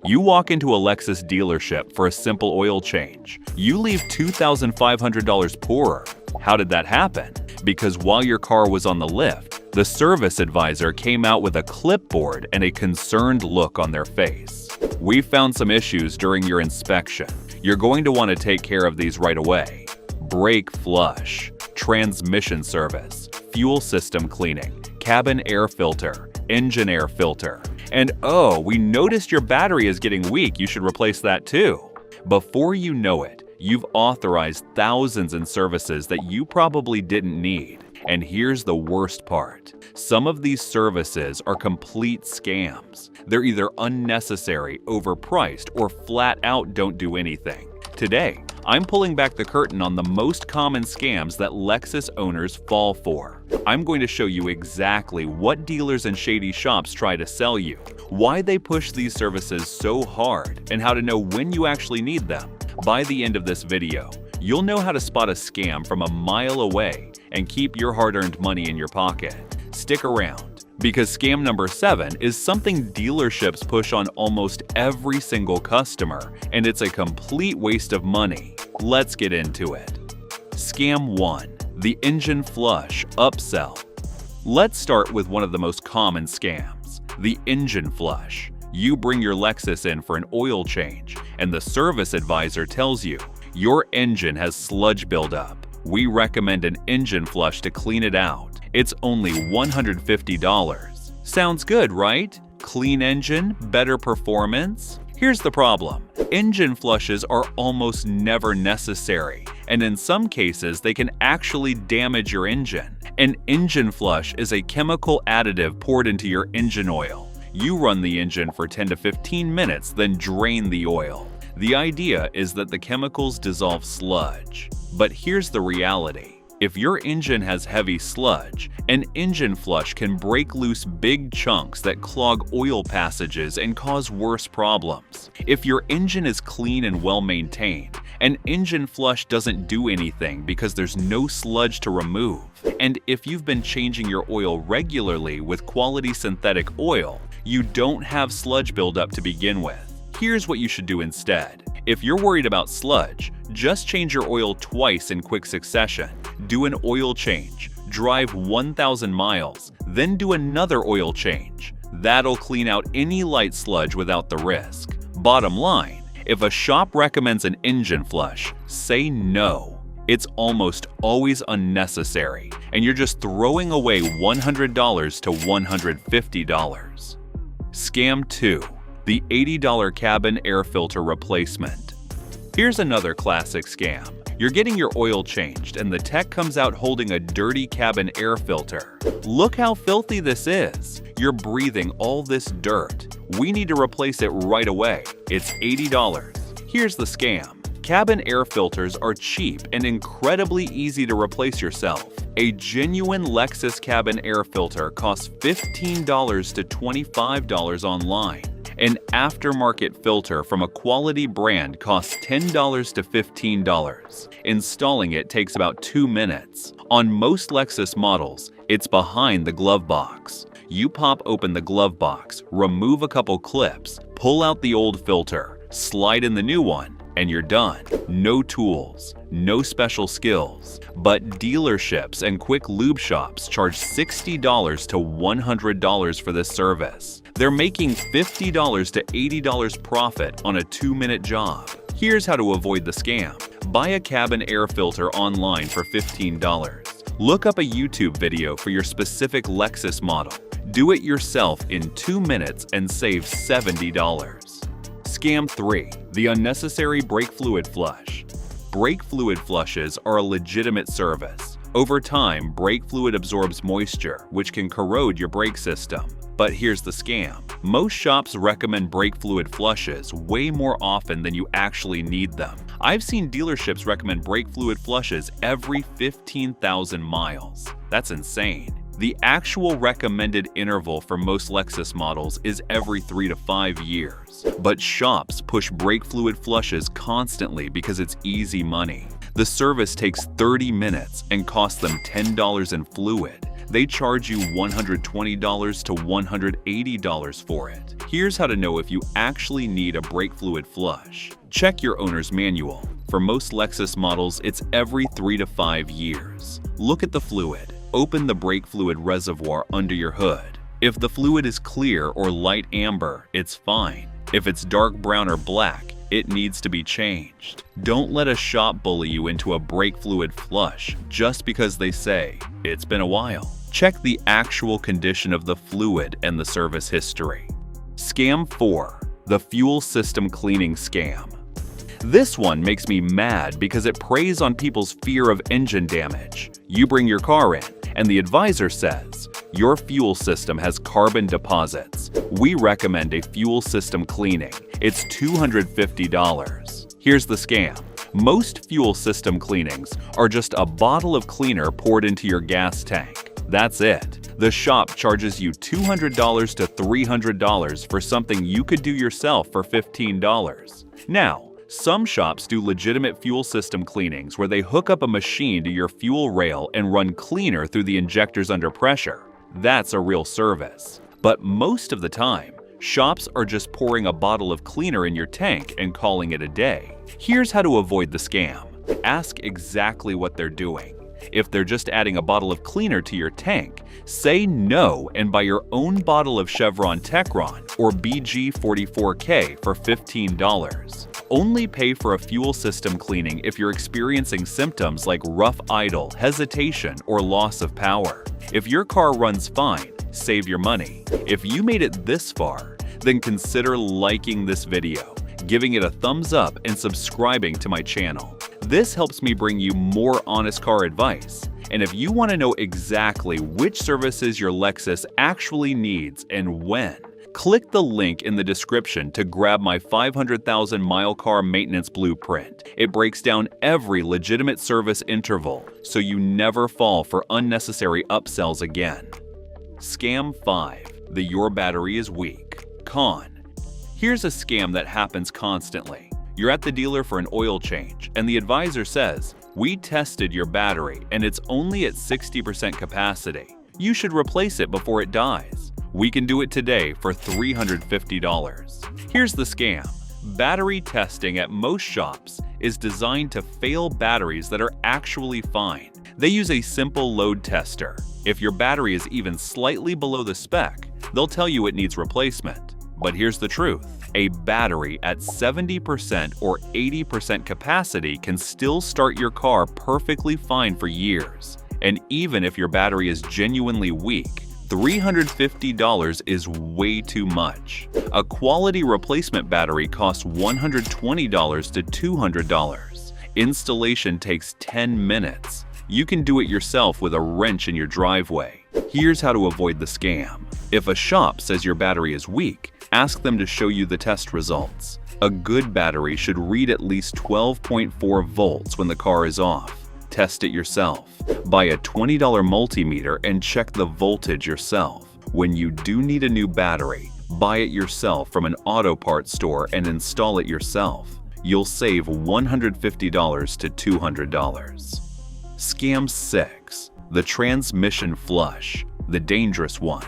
You walk into a Lexus dealership for a simple oil change. You leave $2,500 poorer. How did that happen? Because while your car was on the lift, the service advisor came out with a clipboard and a concerned look on their face. We found some issues during your inspection. You're going to want to take care of these right away. Brake flush, transmission service, fuel system cleaning, cabin air filter, engine air filter. And oh, we noticed your battery is getting weak. You should replace that too. Before you know it, you've authorized thousands in services that you probably didn't need. And here's the worst part. Some of these services are complete scams. They're either unnecessary, overpriced, or flat out don't do anything. Today, I'm pulling back the curtain on the most common scams that Lexus owners fall for. I'm going to show you exactly what dealers and shady shops try to sell you, why they push these services so hard, and how to know when you actually need them. By the end of this video, you'll know how to spot a scam from a mile away and keep your hard-earned money in your pocket. Stick around, because scam number 7 is something dealerships push on almost every single customer, and it's a complete waste of money. Let's get into it. Scam 1. The engine flush upsell. Let's start with one of the most common scams, the engine flush. You bring your Lexus in for an oil change, and the service advisor tells you, your engine has sludge buildup. We recommend an engine flush to clean it out. It's only $150. Sounds good, right? Clean engine, better performance? Here's the problem. Engine flushes are almost never necessary, and in some cases, they can actually damage your engine. An engine flush is a chemical additive poured into your engine oil. You run the engine for 10 to 15 minutes, then drain the oil. The idea is that the chemicals dissolve sludge. But here's the reality. If your engine has heavy sludge, an engine flush can break loose big chunks that clog oil passages and cause worse problems. If your engine is clean and well maintained, an engine flush doesn't do anything because there's no sludge to remove. And if you've been changing your oil regularly with quality synthetic oil, you don't have sludge buildup to begin with. Here's what you should do instead. If you're worried about sludge, just change your oil twice in quick succession. Do an oil change, drive 1,000 miles, then do another oil change. That'll clean out any light sludge without the risk. Bottom line, if a shop recommends an engine flush, say no. It's almost always unnecessary, and you're just throwing away $100 to $150. Scam 2. The $80 cabin air filter replacement. Here's another classic scam. You're getting your oil changed and the tech comes out holding a dirty cabin air filter. Look how filthy this is. You're breathing all this dirt. We need to replace it right away. It's $80. Here's the scam. Cabin air filters are cheap and incredibly easy to replace yourself. A genuine Lexus cabin air filter costs $15 to $25 online. An aftermarket filter from a quality brand costs $10 to $15. Installing it takes about 2 minutes. On most Lexus models, it's behind the glove box. You pop open the glove box, remove a couple clips, pull out the old filter, slide in the new one, and you're done. No tools, no special skills. But dealerships and quick lube shops charge $60 to $100 for this service. They're making $50 to $80 profit on a 2-minute job. Here's how to avoid the scam. Buy a cabin air filter online for $15. Look up a YouTube video for your specific Lexus model. Do it yourself in 2 minutes and save $70. Scam 3. The unnecessary brake fluid flush. Brake fluid flushes are a legitimate service. Over time, brake fluid absorbs moisture, which can corrode your brake system. But here's the scam. Most shops recommend brake fluid flushes way more often than you actually need them. I've seen dealerships recommend brake fluid flushes every 15,000 miles. That's insane. The actual recommended interval for most Lexus models is every 3 to 5 years. But shops push brake fluid flushes constantly because it's easy money. The service takes 30 minutes and costs them $10 in fluid. They charge you $120 to $180 for it. Here's how to know if you actually need a brake fluid flush. Check your owner's manual. For most Lexus models, it's every 3 to 5 years. Look at the fluid. Open the brake fluid reservoir under your hood. If the fluid is clear or light amber, it's fine. If it's dark brown or black, it needs to be changed. Don't let a shop bully you into a brake fluid flush just because they say it's been a while. Check the actual condition of the fluid and the service history. Scam 4. The fuel system cleaning scam. This one makes me mad because it preys on people's fear of engine damage. You bring your car in, and the advisor says, your fuel system has carbon deposits. We recommend a fuel system cleaning. It's $250. Here's the scam. Most fuel system cleanings are just a bottle of cleaner poured into your gas tank. That's it. The shop charges you $200 to $300 for something you could do yourself for $15. Now, some shops do legitimate fuel system cleanings where they hook up a machine to your fuel rail and run cleaner through the injectors under pressure. That's a real service. But most of the time, shops are just pouring a bottle of cleaner in your tank and calling it a day. Here's how to avoid the scam. Ask exactly what they're doing. If they're just adding a bottle of cleaner to your tank, say no and buy your own bottle of Chevron Techron or BG44K for $15. Only pay for a fuel system cleaning if you're experiencing symptoms like rough idle, hesitation, or loss of power. If your car runs fine, save your money. If you made it this far, then consider liking this video, giving it a thumbs up, and subscribing to my channel. This helps me bring you more honest car advice. And if you want to know exactly which services your Lexus actually needs and when, click the link in the description to grab my 500,000-mile car maintenance blueprint. It breaks down every legitimate service interval so you never fall for unnecessary upsells again. Scam 5. The your battery is weak. Con. Here's a scam that happens constantly. You're at the dealer for an oil change, and the advisor says, we tested your battery and it's only at 60% capacity. You should replace it before it dies. We can do it today for $350. Here's the scam. Battery testing at most shops is designed to fail batteries that are actually fine. They use a simple load tester. If your battery is even slightly below the spec, they'll tell you it needs replacement. But here's the truth. A battery at 70% or 80% capacity can still start your car perfectly fine for years. And even if your battery is genuinely weak, $350 is way too much. A quality replacement battery costs $120 to $200. Installation takes 10 minutes. You can do it yourself with a wrench in your driveway. Here's how to avoid the scam. If a shop says your battery is weak, ask them to show you the test results. A good battery should read at least 12.4 volts when the car is off. Test it yourself. Buy a $20 multimeter and check the voltage yourself. When you do need a new battery, buy it yourself from an auto parts store and install it yourself. You'll save $150 to $200. Scam 6. The transmission flush. The dangerous one.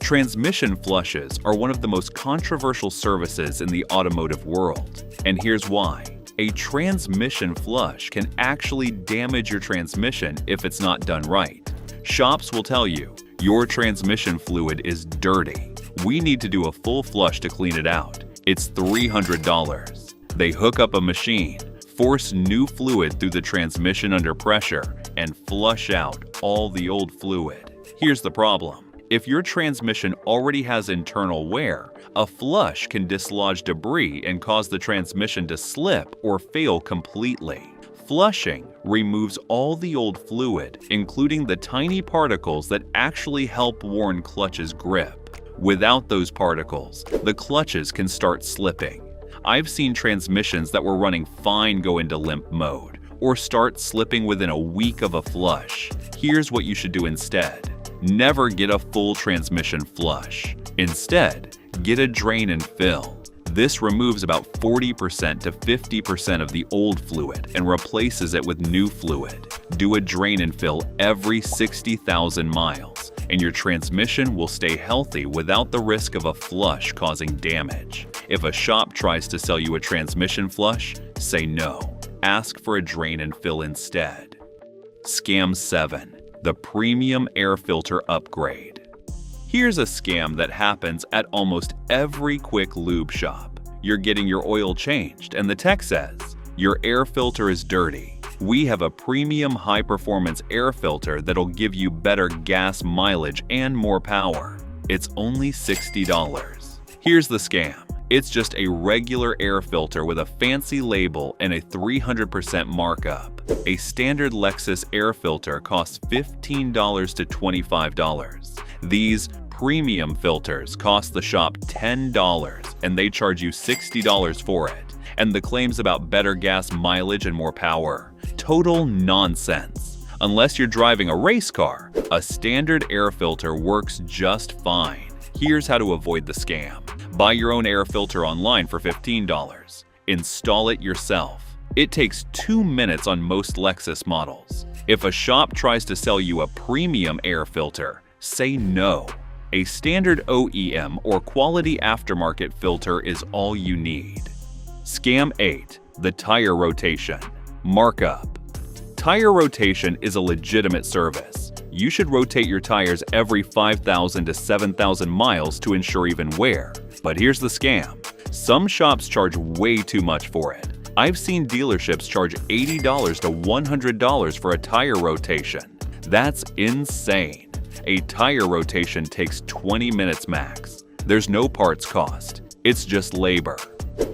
Transmission flushes are one of the most controversial services in the automotive world. And here's why. A transmission flush can actually damage your transmission if it's not done right. Shops will tell you, your transmission fluid is dirty. We need to do a full flush to clean it out. It's $300. They hook up a machine, force new fluid through the transmission under pressure, and flush out all the old fluid. Here's the problem. If your transmission already has internal wear, a flush can dislodge debris and cause the transmission to slip or fail completely. Flushing removes all the old fluid, including the tiny particles that actually help warn clutch's grip. Without those particles, the clutches can start slipping. I've seen transmissions that were running fine go into limp mode, or start slipping within a week of a flush. Here's what you should do instead. Never get a full transmission flush. Instead, get a drain and fill. This removes about 40% to 50% of the old fluid and replaces it with new fluid. Do a drain and fill every 60,000 miles, and your transmission will stay healthy without the risk of a flush causing damage. If a shop tries to sell you a transmission flush, say no. Ask for a drain and fill instead. Scam 7. The premium air filter upgrade. Here's a scam that happens at almost every quick lube shop. You're getting your oil changed, and the tech says, "Your air filter is dirty. We have a premium high-performance air filter that'll give you better gas mileage and more power. It's only $60. Here's the scam. It's just a regular air filter with a fancy label and a 300% markup. A standard Lexus air filter costs $15 to $25. These premium filters cost the shop $10, and they charge you $60 for it. And the claims about better gas mileage and more power? Total nonsense. Unless you're driving a race car, a standard air filter works just fine. Here's how to avoid the scam. Buy your own air filter online for $15. Install it yourself. It takes 2 minutes on most Lexus models. If a shop tries to sell you a premium air filter, say no. A standard OEM or quality aftermarket filter is all you need. Scam 8. The tire rotation. Markup. Tire rotation is a legitimate service. You should rotate your tires every 5,000 to 7,000 miles to ensure even wear. But here's the scam. Some shops charge way too much for it. I've seen dealerships charge $80 to $100 for a tire rotation. That's insane. A tire rotation takes 20 minutes max. There's no parts cost. It's just labor.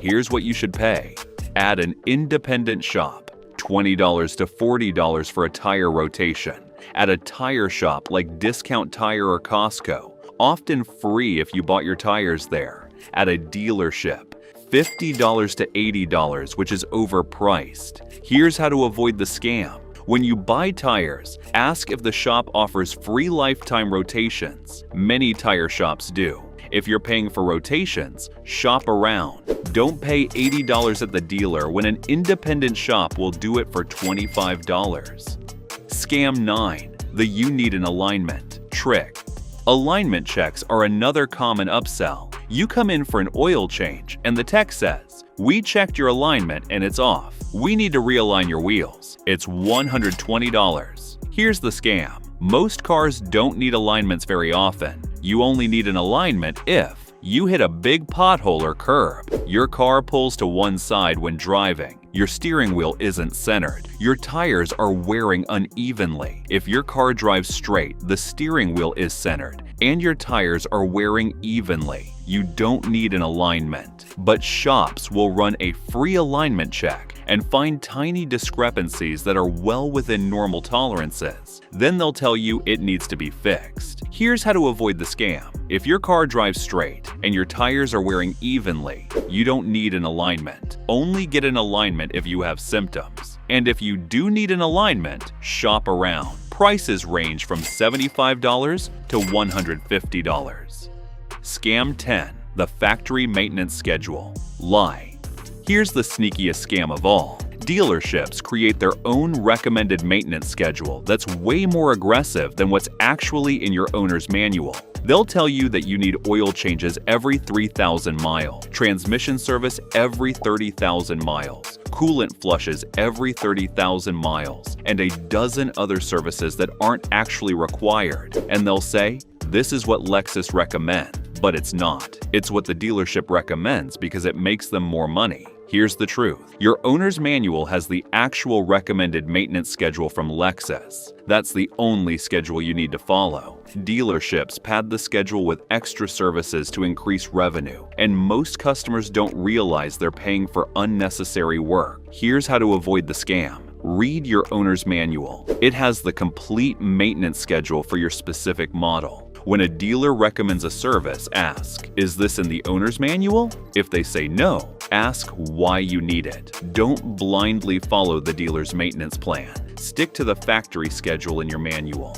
Here's what you should pay. Add an independent shop. $20 to $40 for a tire rotation. At a tire shop like Discount Tire or Costco, often free if you bought your tires there. At a dealership, $50 to $80, which is overpriced. Here's how to avoid the scam. When you buy tires, ask if the shop offers free lifetime rotations. Many tire shops do. If you're paying for rotations, shop around. Don't pay $80 at the dealer when an independent shop will do it for $25. Scam 9. The "you need an alignment" trick. Alignment checks are another common upsell. You come in for an oil change and the tech says, "We checked your alignment and it's off. We need to realign your wheels. It's $120. Here's the scam. Most cars don't need alignments very often. You only need an alignment if you hit a big pothole or curb, your car pulls to one side when driving, your steering wheel isn't centered, your tires are wearing unevenly. If your car drives straight, the steering wheel is centered, and your tires are wearing evenly. You don't need an alignment. But shops will run a free alignment check and find tiny discrepancies that are well within normal tolerances. Then they'll tell you it needs to be fixed. Here's how to avoid the scam. If your car drives straight and your tires are wearing evenly, you don't need an alignment. Only get an alignment if you have symptoms. And if you do need an alignment, shop around. Prices range from $75 to $150. Scam 10. The factory maintenance schedule. Lie. Here's the sneakiest scam of all. Dealerships create their own recommended maintenance schedule that's way more aggressive than what's actually in your owner's manual. They'll tell you that you need oil changes every 3,000 miles, transmission service every 30,000 miles, coolant flushes every 30,000 miles, and a dozen other services that aren't actually required. And they'll say, "This is what Lexus recommends." But it's not. It's what the dealership recommends because it makes them more money. Here's the truth. Your owner's manual has the actual recommended maintenance schedule from Lexus. That's the only schedule you need to follow. Dealerships pad the schedule with extra services to increase revenue, and most customers don't realize they're paying for unnecessary work. Here's how to avoid the scam. Read your owner's manual. It has the complete maintenance schedule for your specific model. When a dealer recommends a service, ask, "Is this in the owner's manual?" If they say no, ask why you need it. Don't blindly follow the dealer's maintenance plan. Stick to the factory schedule in your manual.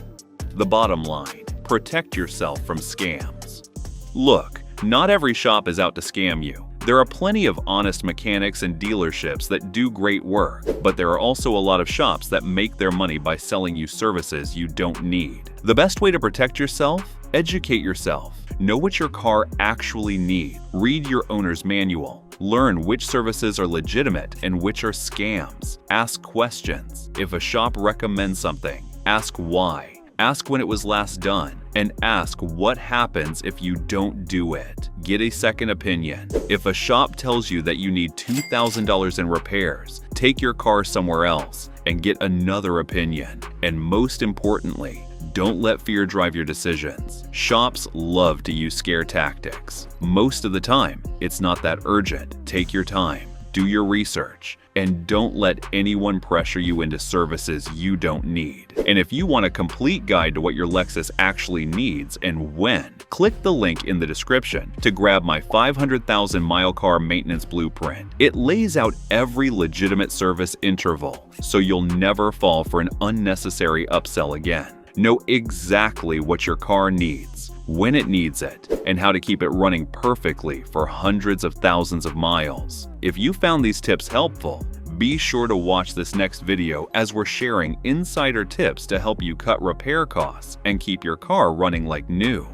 The bottom line: protect yourself from scams. Look, not every shop is out to scam you. There are plenty of honest mechanics and dealerships that do great work, but there are also a lot of shops that make their money by selling you services you don't need. The best way to protect yourself? Educate yourself. Know what your car actually needs. Read your owner's manual. Learn which services are legitimate and which are scams. Ask questions. If a shop recommends something, ask why. Ask when it was last done, and ask what happens if you don't do it. Get a second opinion. If a shop tells you that you need $2,000 in repairs, take your car somewhere else and get another opinion. And most importantly, don't let fear drive your decisions. Shops love to use scare tactics. Most of the time, it's not that urgent. Take your time, do your research, and don't let anyone pressure you into services you don't need. And if you want a complete guide to what your Lexus actually needs and when, click the link in the description to grab my 500,000-mile car maintenance blueprint. It lays out every legitimate service interval, so you'll never fall for an unnecessary upsell again. Know exactly what your car needs, when it needs it, and how to keep it running perfectly for hundreds of thousands of miles. If you found these tips helpful, be sure to watch this next video as we're sharing insider tips to help you cut repair costs and keep your car running like new.